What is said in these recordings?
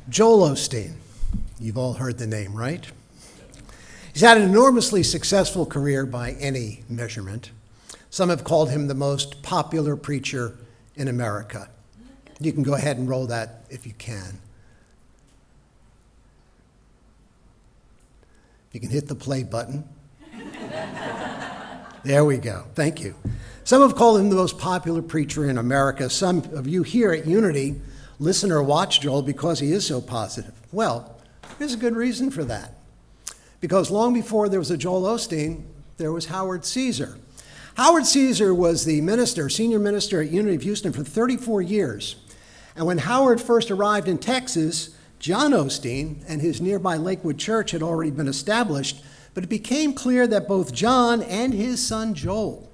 Joel Osteen. You've all heard the name, right? He's had an enormously successful career by any measurement. Some have called him the most popular preacher in America. You can go ahead and roll that if you can. You can hit the play button. There we go. Thank you. Some have called him the most popular preacher in America. Some of you here at Unity listen or watch Joel because he is so positive. Well, there's a good reason for that. Because long before there was a Joel Osteen, there was Howard Caesar. Howard Caesar was the minister, senior minister at Unity of Houston for 34 years. And when Howard first arrived in Texas, John Osteen and his nearby Lakewood Church had already been established, but it became clear that both John and his son Joel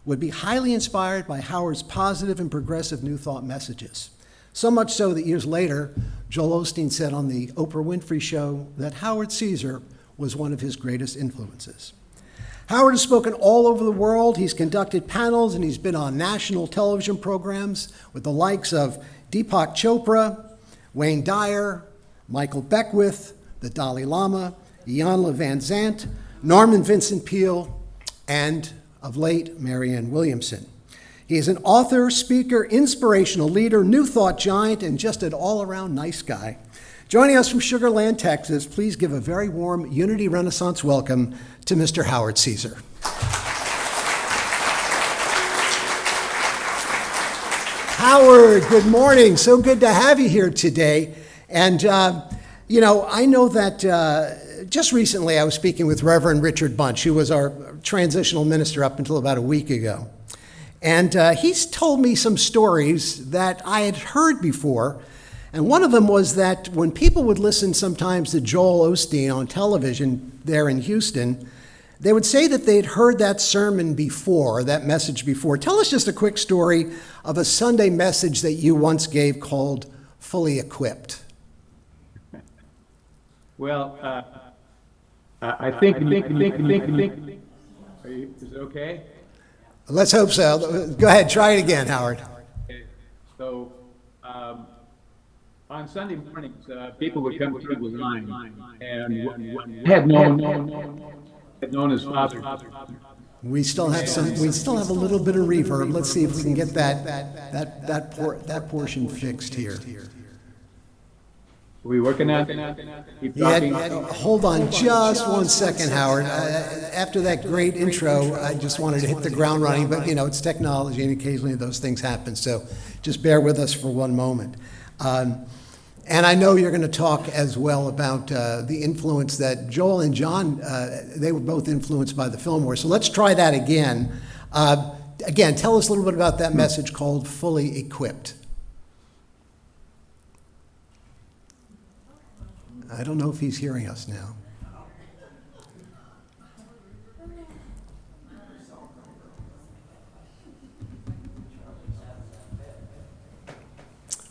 would be highly inspired by Howard's positive and progressive New Thought messages. So much so that years later, Joel Osteen said on the Oprah Winfrey Show that Howard Caesar was one of his greatest influences. Howard has spoken all over the world. He's conducted panels and he's been on national television programs with the likes of Deepak Chopra, Wayne Dyer, Michael Beckwith, the Dalai Lama, Iyanla Vanzant, Norman Vincent Peale, and of late, Marianne Williamson. He is an author, speaker, inspirational leader, New Thought giant, and just an all-around nice guy. Joining us from Sugar Land, Texas, please give a very warm Unity Renaissance welcome to Mr. Howard Caesar. Howard, good morning. So good to have you here today. And, I know that just recently I was speaking with Reverend Richard Bunch, who was our transitional minister up until about a week ago. And he's told me some stories that I had heard before. And one of them was that when people would listen sometimes to Joel Osteen on television there in Houston, they would say that they'd heard that sermon before, that message before. Tell us just a quick story of a Sunday message that you once gave called Fully Equipped. Well, I think, is it okay? Let's hope so. Go ahead, try it again, Howard. Okay. So, on Sunday mornings, people would come through the line, and had known his father. We still have a little bit of reverb. Let's see if we can get that portion fixed here. Are we working on it? Keep talking. Hold on just one second, Howard. After that great intro, I just wanted to hit the ground running, but it's technology and occasionally those things happen. So just bear with us for one moment. And I know you're going to talk as well about the influence that Joel and John, they were both influenced by the Fillmore. So let's try that again. Again, tell us a little bit about that message called Fully Equipped. I don't know if he's hearing us now.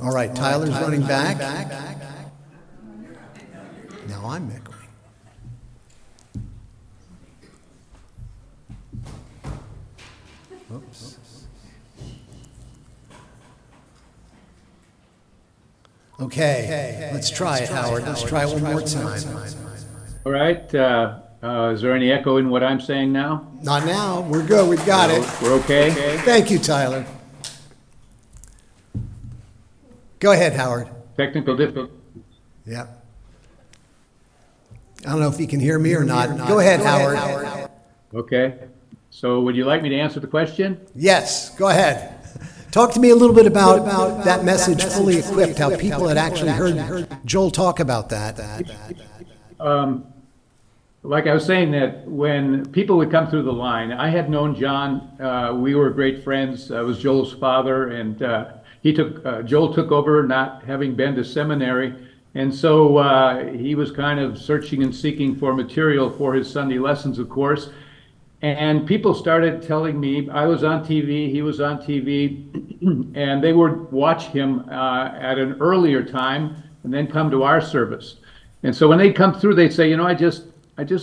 All right, Tyler's running back. Now I'm echoing. Oops. Okay, let's try it, Howard. Let's try it one more time. All right. Is there any echo in what I'm saying now? Not now. We're good. We've got it. We're okay? Thank you, Tyler. Go ahead, Howard. Technical difficulty. Yeah. I don't know if you can hear me or not. Go ahead, Howard. Okay. So would you like me to answer the question? Yes, go ahead. Talk to me a little bit about that message, Fully Equipped, how people had actually heard Joel talk about that. Like I was saying, that when people would come through the line, I had known John. We were great friends. I was Joel's father, and Joel took over not having been to seminary. And so he was kind of searching and seeking for material for his Sunday lessons, of course. And people started telling me, I was on TV, he was on TV, and they would watch him at an earlier time and then come to our service. And so when they'd come through, they'd say, I just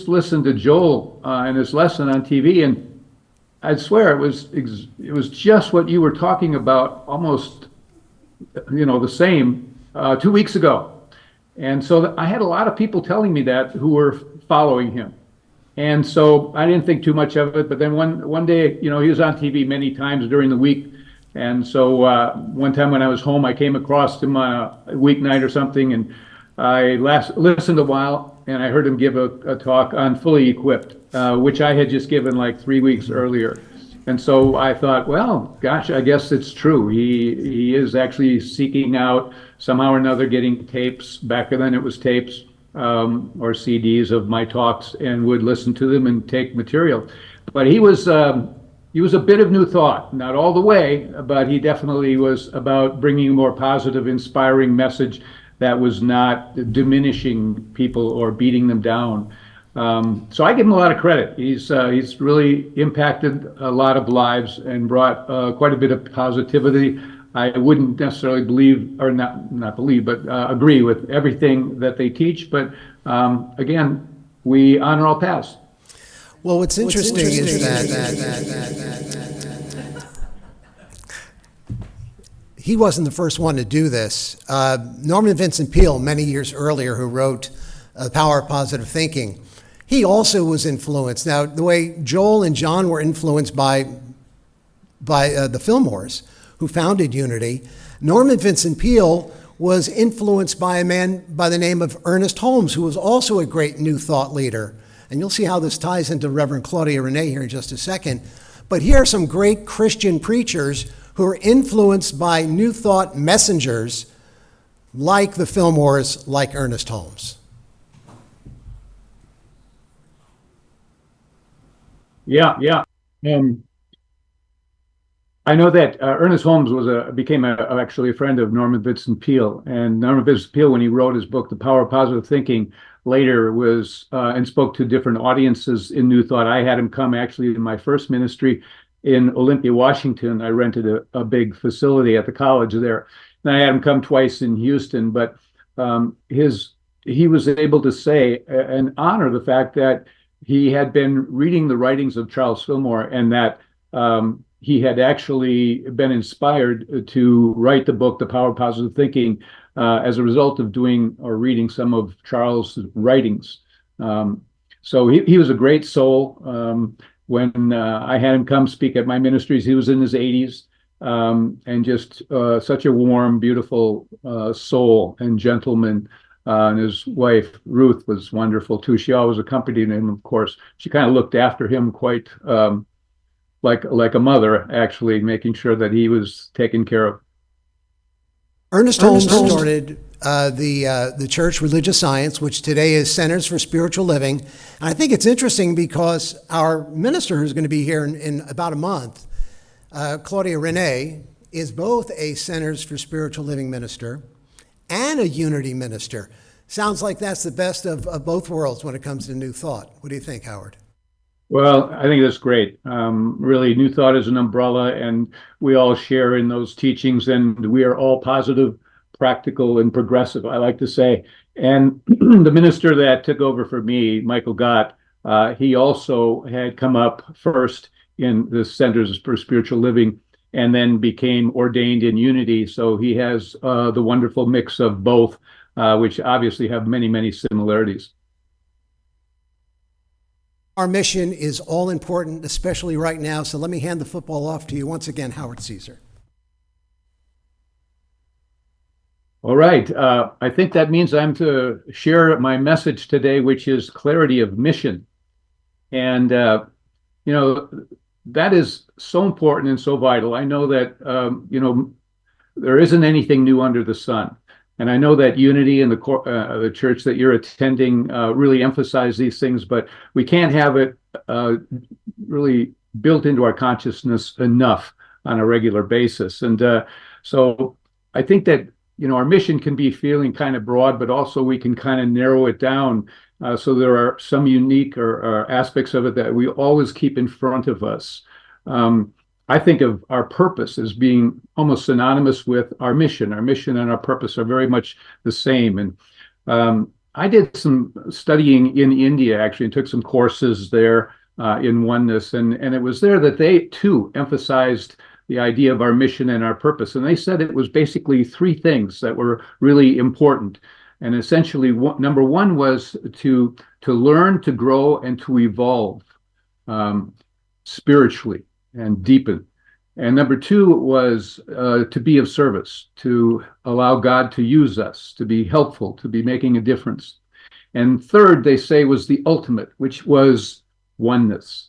listened to Joel in his lesson on TV, and I'd swear it was just what you were talking about, almost, the same 2 weeks ago. And so I had a lot of people telling me that who were following him. And so I didn't think too much of it. But then one day, he was on TV many times during the week. And so one time when I was home, I came across him on a weeknight or something, and I listened a while, and I heard him give a talk on fully equipped, which I had just given like 3 weeks earlier. And so I thought, well, gosh, I guess it's true. He is actually seeking out somehow or another, getting tapes. Back then it was tapes, or CDs of my talks, and would listen to them and take material. But he was a bit of New Thought, not all the way, but he definitely was about bringing a more positive, inspiring message that was not diminishing people or beating them down. So I give him a lot of credit. He's really impacted a lot of lives and brought quite a bit of positivity. I wouldn't necessarily believe, or not believe, but agree with everything that they teach. But again, we honor all paths. Well, what's interesting is that he wasn't the first one to do this. Norman Vincent Peale, many years earlier, who wrote The Power of Positive Thinking, he also was influenced. Now, the way Joel and John were influenced by the Fillmores, who founded Unity, Norman Vincent Peale was influenced by a man by the name of Ernest Holmes, who was also a great New Thought leader. And you'll see how this ties into Reverend Claudia Renee here in just a second. But here are some great Christian preachers who are influenced by New Thought messengers like the Fillmores, like Ernest Holmes. Yeah. I know that Ernest Holmes became actually a friend of Norman Vincent Peale. And Norman Vincent Peale, when he wrote his book, The Power of Positive Thinking, later was and spoke to different audiences in New Thought. I had him come actually in my first ministry in Olympia, Washington. I rented a big facility at the college there. And I had him come twice in Houston. But he was able to say and honor the fact that he had been reading the writings of Charles Fillmore, and that he had actually been inspired to write the book, The Power of Positive Thinking, as a result of doing or reading some of Charles' writings. So he was a great soul. When I had him come speak at my ministries, he was in his 80s, and just such a warm, beautiful soul and gentleman. And his wife, Ruth, was wonderful too. She always accompanied him, of course. She kind of looked after him quite like a mother, actually, making sure that he was taken care of. Ernest Holmes started the church Religious Science, which today is Centers for Spiritual Living. And I think it's interesting because our minister, who's going to be here in about a month, Claudia Renee, is both a Centers for Spiritual Living minister and a Unity minister. Sounds like that's the best of both worlds when it comes to New Thought. What do you think, Howard? Well, I think that's great. Really, New Thought is an umbrella, and we all share in those teachings, and we are all positive, practical, and progressive, I like to say. And the minister that took over for me, Michael Gott, he also had come up first in the Centers for Spiritual Living and then became ordained in Unity. So he has the wonderful mix of both, which obviously have many, many similarities. Our mission is all important, especially right now. So let me hand the football off to you once again, Howard Caesar. All right. I think that means I'm to share my message today, which is clarity of mission. And, that is so important and so vital. I know that, there isn't anything new under the sun. And I know that Unity and the church that you're attending really emphasize these things, but we can't have it really built into our consciousness enough on a regular basis. And so I think that, our mission can be feeling kind of broad, but also we can kind of narrow it down. So there are some unique or aspects of it that we always keep in front of us. I think of our purpose as being almost synonymous with our mission. Our mission and our purpose are very much the same. And I did some studying in India, actually, and took some courses there in oneness. And it was there that they, too, emphasized the idea of our mission and our purpose. And they said it was basically three things that were really important. And essentially, number one was to learn, to grow, and to evolve um, spiritually and deepen. And number two was to be of service, to allow God to use us, to be helpful, to be making a difference. And third, they say, was the ultimate, which was oneness,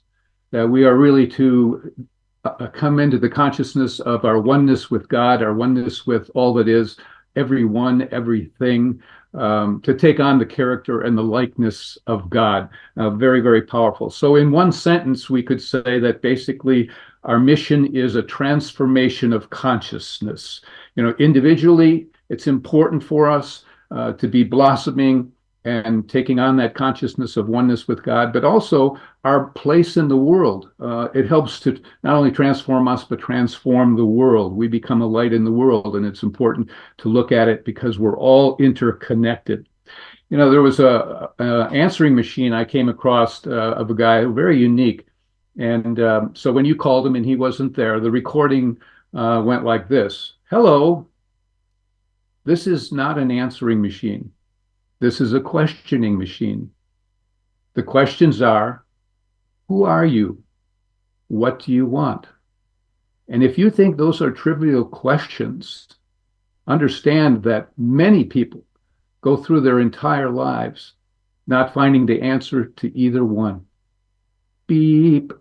that we are really to come into the consciousness of our oneness with God, our oneness with all that is, everyone, everything, to take on the character and the likeness of God. Very, very powerful. So, in one sentence, we could say that basically our mission is a transformation of consciousness. Individually, it's important for us to be blossoming and taking on that consciousness of oneness with God, but also our place in the world. It helps to not only transform us, but transform the world. We become a light in the world, and it's important to look at it because we're all interconnected. There was a answering machine I came across of a guy, very unique. And so when you called him and he wasn't there, the recording went like this. Hello, this is not an answering machine. This is a questioning machine. The questions are, who are you? What do you want? And if you think those are trivial questions, understand that many people go through their entire lives not finding the answer to either one. Beep.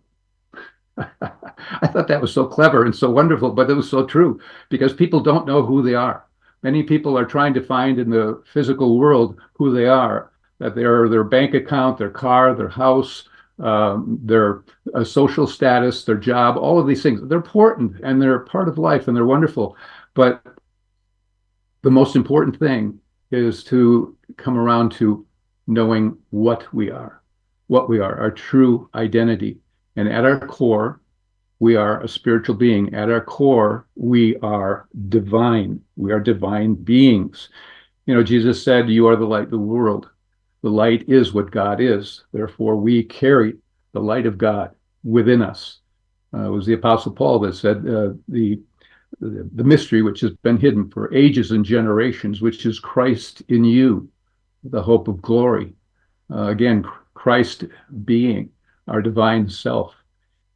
I thought that was so clever and so wonderful, but it was so true because people don't know who they are. Many people are trying to find in the physical world who they are, that they're their bank account, their car, their house, their social status, their job, all of these things. They're important and they're part of life and they're wonderful. But the most important thing is to come around to knowing what we are, our true identity. And at our core, we are a spiritual being. At our core, we are divine. We are divine beings. Jesus said, you are the light of the world. The light is what God is. Therefore, we carry the light of God within us. It was the Apostle Paul that said, the mystery which has been hidden for ages and generations, which is Christ in you, the hope of glory. Again, Christ being our divine self.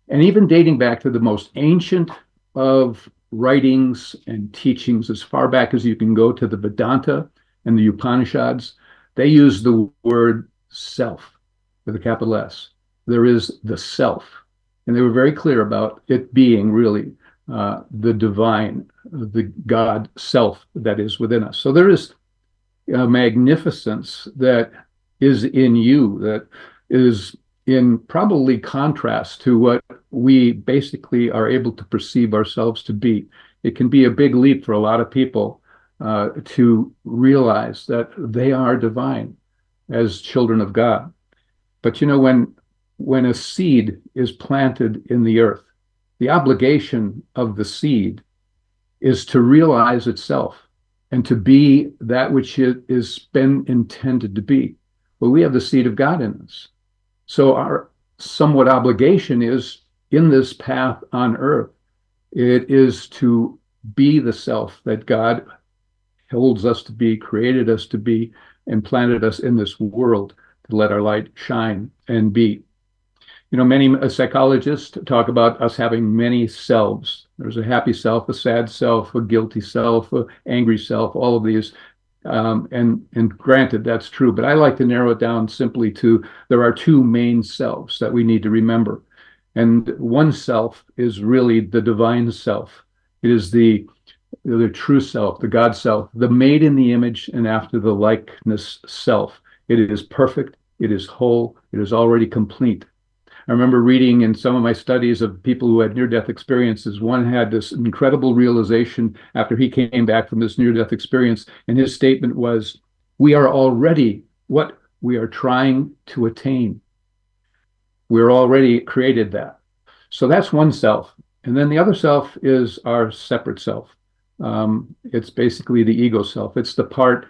And even dating back to the most ancient of writings and teachings, as far back as you can go to the Vedanta and the Upanishads, they use the word self with a capital S. There is the self. And they were very clear about it being really the divine, the God self that is within us. So there is a magnificence that is in you, that is in probably contrast to what we basically are able to perceive ourselves to be. It can be a big leap for a lot of people to realize that they are divine as children of God. But when a seed is planted in the earth, the obligation of the seed is to realize itself and to be that which it is been intended to be. Well, we have the seed of God in us. So our somewhat obligation is in this path on earth. It is to be the self that God holds us to be, created us to be, and planted us in this world to let our light shine and be. Many psychologists talk about us having many selves. There's a happy self, a sad self, a guilty self, an angry self, all of these. And granted, that's true, but I like to narrow it down simply to there are two main selves that we need to remember. And one self is really the divine self. It is the true self, the God self, the made in the image and after the likeness self. It is perfect. It is whole. It is already complete. I remember reading in some of my studies of people who had near-death experiences. One had this incredible realization after he came back from this near-death experience, and his statement was, we are already what we are trying to attain. We're already created that. So that's one self. And then the other self is our separate self. It's basically the ego self. It's the part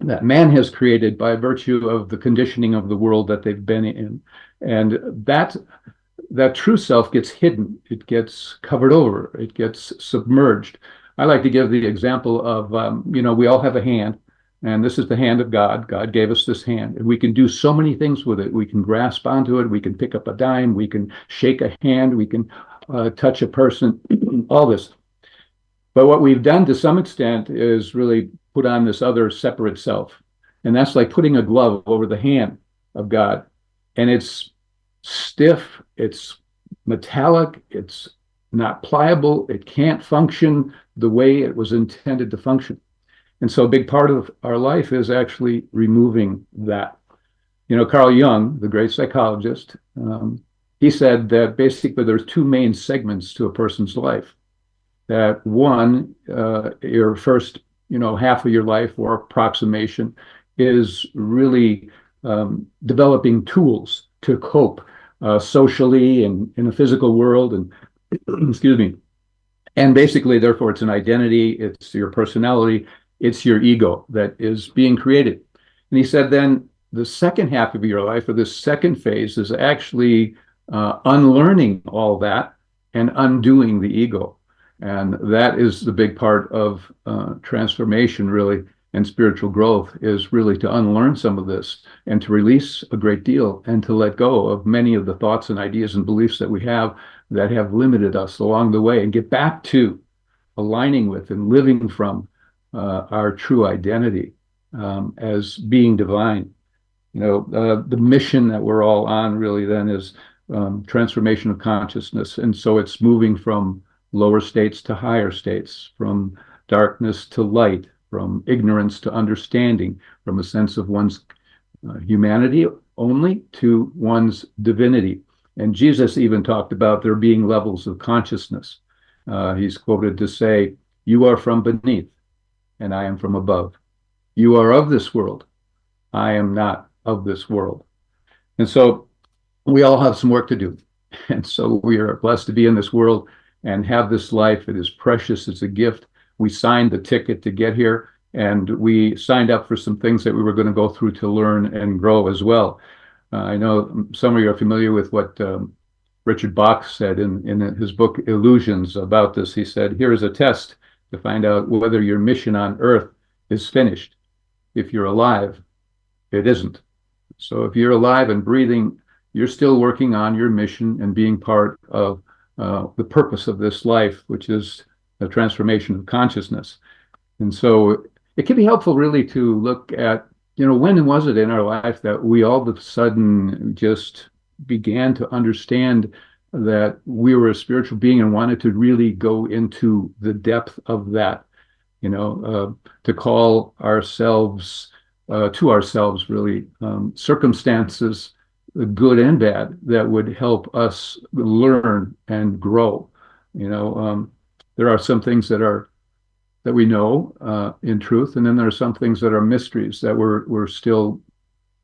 that man has created by virtue of the conditioning of the world that they've been in. And that true self gets hidden. It gets covered over. It gets submerged. I like to give the example of, we all have a hand. And this is the hand of God. God gave us this hand, and we can do so many things with it. We can grasp onto it. We can pick up a dime. We can shake a hand. We can touch a person, all this. But what we've done to some extent is really put on this other separate self. And that's like putting a glove over the hand of God. And it's stiff, it's metallic, it's not pliable, it can't function the way it was intended to function. And so a big part of our life is actually removing that. You know, Carl Jung, the great psychologist, he said that basically there's two main segments to a person's life. That one, your first, half of your life or approximation is really developing tools to cope socially and in a physical world, and excuse me, and basically, therefore, it's an identity, it's your personality, it's your ego that is being created. And he said then the second half of your life, or the second phase, is actually unlearning all that and undoing the ego. And that is the big part of transformation, really, and spiritual growth, is really to unlearn some of this and to release a great deal and to let go of many of the thoughts and ideas and beliefs that we have that have limited us along the way, and get back to aligning with and living from our true identity as being divine. The mission that we're all on really then is transformation of consciousness. And so it's moving from lower states to higher states, from darkness to light, from ignorance to understanding, from a sense of one's humanity only to one's divinity. And Jesus even talked about there being levels of consciousness. He's quoted to say, "You are from beneath, and I am from above. You are of this world. I am not of this world." And so we all have some work to do. And so we are blessed to be in this world and have this life. It is precious. It's a gift. We signed the ticket to get here, and we signed up for some things that we were going to go through to learn and grow as well. I know some of you are familiar with what Richard Bach said in his book Illusions about this. He said, "Here is a test to find out whether your mission on earth is finished. If you're alive, it isn't. So if you're alive and breathing, you're still working on your mission and being part of the purpose of this life, which is the transformation of consciousness." And so it can be helpful really to look at, when was it in our life that we all of a sudden just began to understand that we were a spiritual being and wanted to really go into the depth of that, to call ourselves, to ourselves really, circumstances, good and bad, that would help us learn and grow. There are some things that we know in truth, and then there are some things that are mysteries that we're still,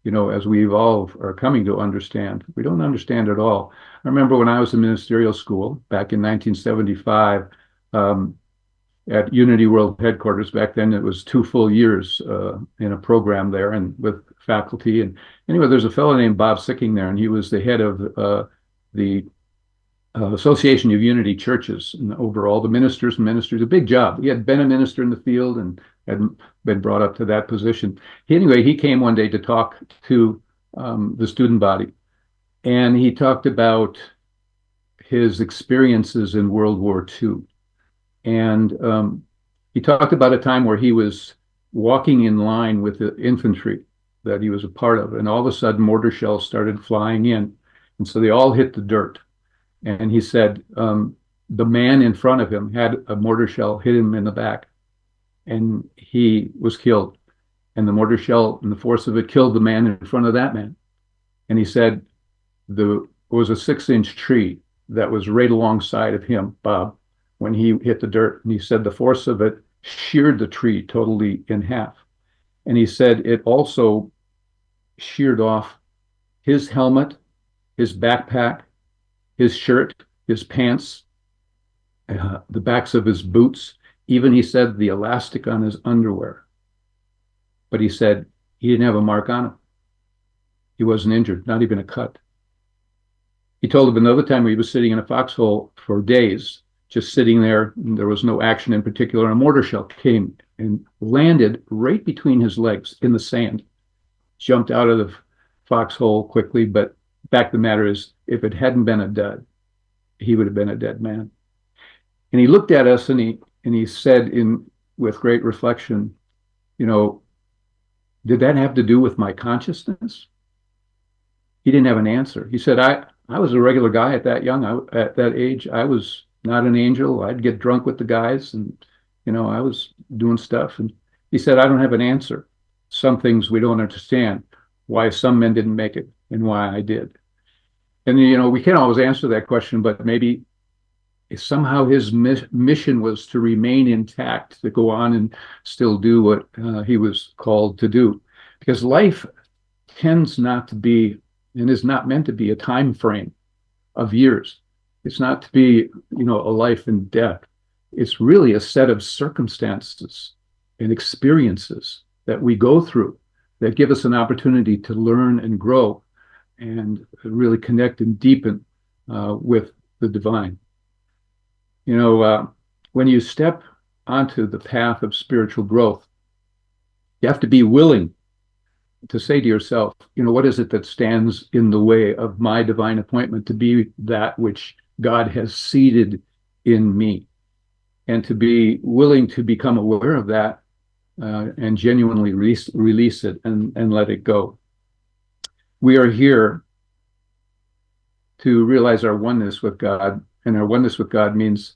as we evolve, are coming to understand. We don't understand it all. I remember when I was in ministerial school back in 1975, at Unity World Headquarters. Back then it was 2 full years in a program there and with faculty. And anyway, there's a fellow named Bob Sicking there, and he was the head of the Association of Unity Churches, and over all the ministers, a big job. He had been a minister in the field and had been brought up to that position. Anyway, he came one day to talk to the student body, and he talked about his experiences in World War II. And he talked about a time where he was walking in line with the infantry that he was a part of, and all of a sudden mortar shells started flying in, and so they all hit the dirt. And he said the man in front of him had a mortar shell hit him in the back, and he was killed. And the mortar shell and the force of it killed the man in front of that man. And he said there was a 6-inch tree that was right alongside of him, Bob, when he hit the dirt. And he said the force of it sheared the tree totally in half. And he said it also sheared off his helmet, his backpack, his shirt, his pants, the backs of his boots, even, he said, the elastic on his underwear. But he said he didn't have a mark on him. He wasn't injured, not even a cut. He told of another time where he was sitting in a foxhole for days, just sitting there. There was no action in particular. A mortar shell came and landed right between his legs in the sand. Jumped out of the foxhole quickly, but the fact of the matter is, if it hadn't been a dud, he would have been a dead man. And he looked at us, and he said, in with great reflection, you know, did that have to do with my consciousness? He didn't have an answer. He said, I was a regular guy at at that age. I was not an angel. I'd get drunk with the guys, and I was doing stuff. And he said, I don't have an answer. Some things we don't understand, why some men didn't make it and why I did. And we can't always answer that question, but maybe somehow his mission was to remain intact, to go on and still do what he was called to do. Because life tends not to be, and is not meant to be, a time frame of years. It's not to be, a life and death. It's really a set of circumstances and experiences that we go through that give us an opportunity to learn and grow and really connect and deepen with the divine. When you step onto the path of spiritual growth, you have to be willing to say to yourself, what is it that stands in the way of my divine appointment to be that which God has seeded in me? And to be willing to become aware of that and genuinely release it and let it go. We are here to realize our oneness with God, and our oneness with God means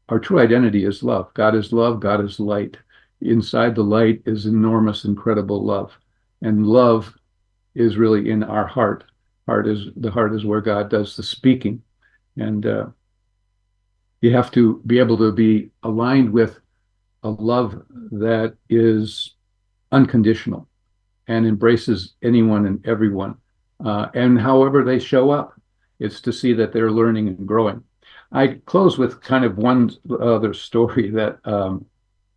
our true identity is love. God is love, God is light. Inside the light is enormous, incredible love. And love is really in our heart. The heart is where God does the speaking. And you have to be able to be aligned with a love that is unconditional and embraces anyone and everyone. And however they show up, it's to see that they're learning and growing. I close with kind of one other story that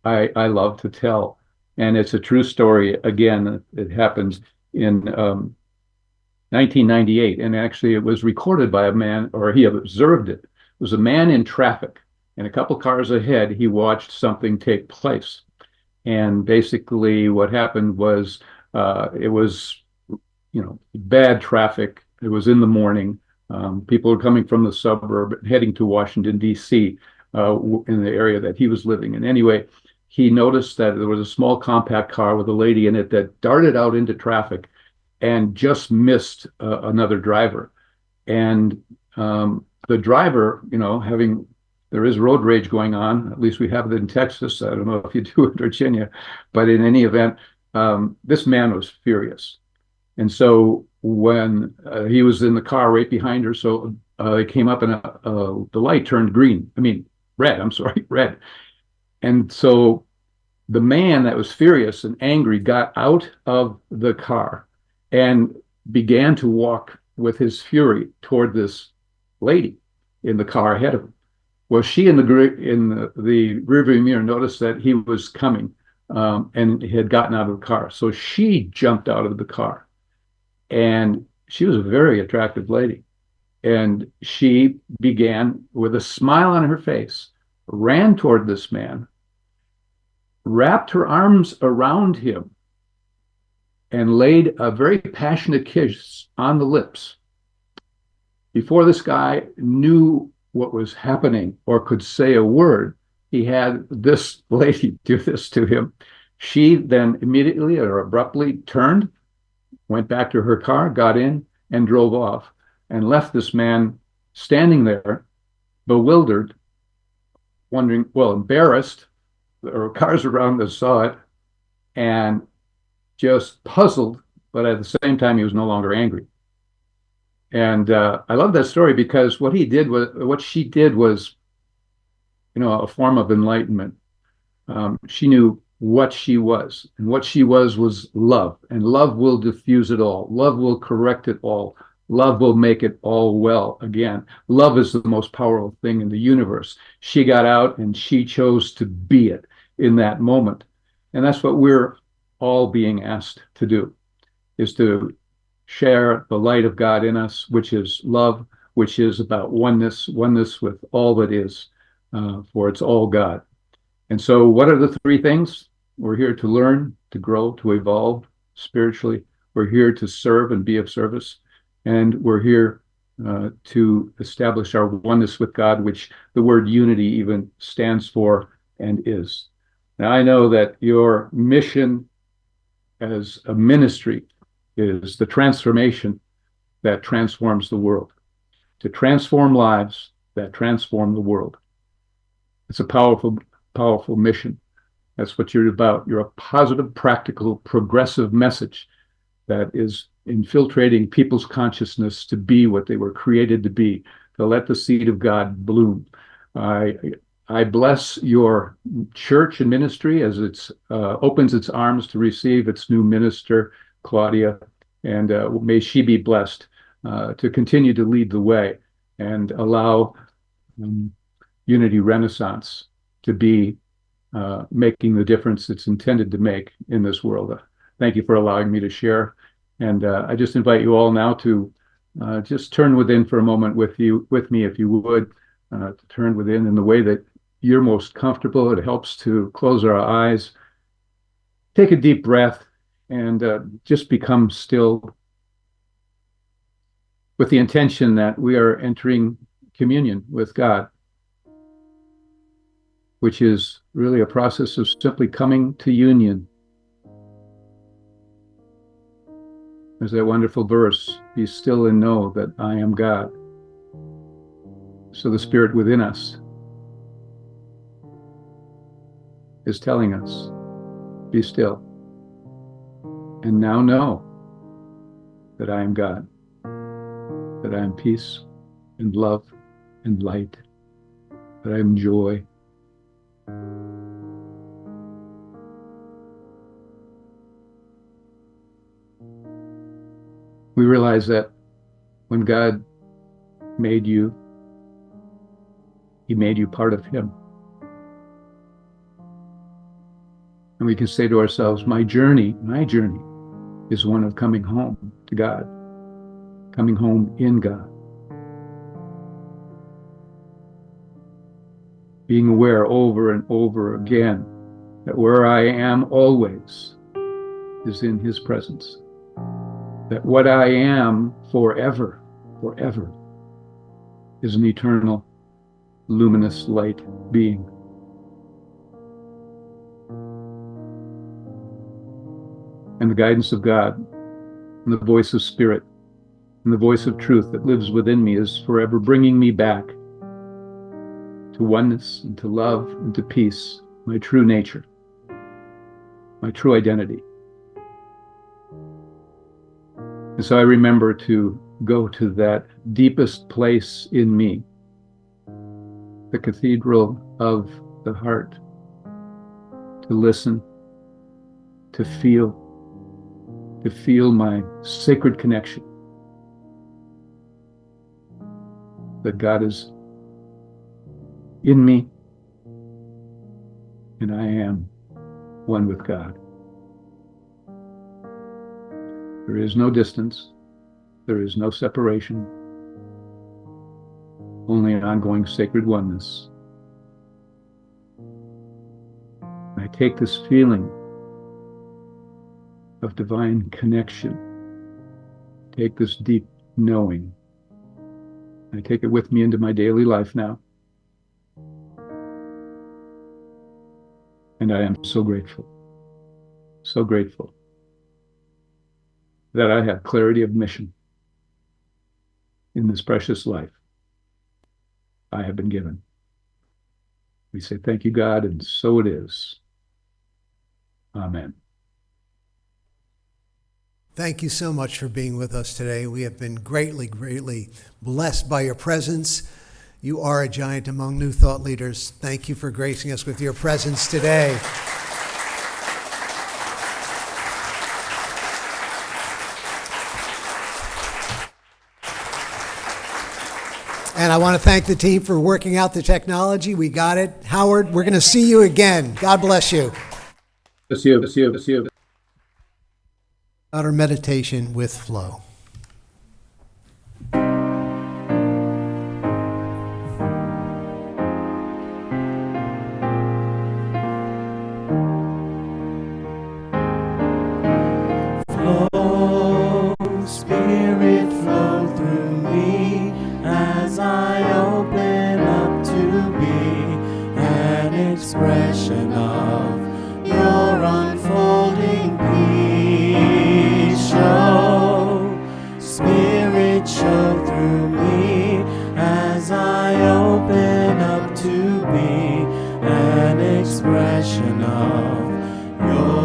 I love to tell. And it's a true story. Again, it happened in 1998. And actually, it was recorded by a man, or he observed it. It was a man in traffic. And a couple cars ahead, he watched something take place. And basically what happened was it was, bad traffic. It was in the morning. People were coming from the suburb, heading to Washington, D.C., in the area that he was living in. Anyway, he noticed that there was a small compact car with a lady in it that darted out into traffic and just missed another driver. And the driver, there is road rage going on. At least we have it in Texas. I don't know if you do in Virginia, but in any event, this man was furious. And so when he was in the car right behind her, so they came up and the light turned red. I'm sorry, red. And so the man that was furious and angry got out of the car and began to walk with his fury toward this lady in the car ahead of him. Well, she in the rearview mirror noticed that he was coming and had gotten out of the car. So she jumped out of the car. And she was a very attractive lady. And she began, with a smile on her face, ran toward this man, wrapped her arms around him, and laid a very passionate kiss on the lips. Before this guy knew what was happening or could say a word, he had this lady do this to him. She then immediately or abruptly turned, went back to her car, got in, and drove off, and left this man standing there, bewildered, wondering, embarrassed. There were cars around that saw it, and just puzzled, but at the same time, he was no longer angry. And I love that story because what she did was, a form of enlightenment. She knew what she was, and what she was love, and love will diffuse it all. Love will correct it all. Love will make it all well again. Love is the most powerful thing in the universe. She got out and she chose to be it in that moment. And that's what we're all being asked to do, is to share the light of God in us, which is love, which is about oneness with all that is. for it's all God. And so what are the three things? We're here to learn, to grow, to evolve spiritually. We're here to serve and be of service. And we're here to establish our oneness with God, which the word unity even stands for and is. Now, I know that your mission as a ministry is the transformation that transforms the world, to transform lives that transform the world. It's a powerful, powerful mission. That's what you're about. You're a positive, practical, progressive message that is infiltrating people's consciousness to be what they were created to be, to let the seed of God bloom. I bless your church and ministry as it opens its arms to receive its new minister, Claudia, and may she be blessed to continue to lead the way and allow Unity Renaissance to be making the difference it's intended to make in this world. Thank you for allowing me to share. And I just invite you all now to just turn within for a moment with me, if you would, to turn within in the way that you're most comfortable. It helps to close our eyes, take a deep breath, and just become still with the intention that we are entering communion with God, which is really a process of simply coming to union. There's that wonderful verse, be still and know that I am God. So the Spirit within us is telling us, be still, and now know that I am God, that I am peace and love and light, that I am joy. We realize that when God made you, He made you part of Him. And we can say to ourselves, my journey is one of coming home to God, coming home in God. Being aware over and over again that where I am always is in His presence. That what I am forever is an eternal, luminous light being. And the guidance of God, and the voice of Spirit, and the voice of truth that lives within me is forever bringing me back to oneness and to love and to peace, my true nature, my true identity. And so I remember to go to that deepest place in me, the cathedral of the heart, to listen, to feel my sacred connection, that God is in me and I am one with God. There is no distance, there is no separation, only an ongoing sacred oneness. And I take this feeling of divine connection, take this deep knowing, I take it with me into my daily life now. And I am so grateful that I have clarity of mission in this precious life I have been given. We say, thank you, God, and so it is. Amen. Thank you so much for being with us today. We have been greatly, greatly blessed by your presence. You are a giant among New Thought leaders. Thank you for gracing us with your presence today. And I want to thank the team for working out the technology. We got it. Howard, we're going to see you again. God bless you. See you. Our meditation with flow. expression of your unfolding peace. Show, Spirit, show through me as I open up to be an expression of your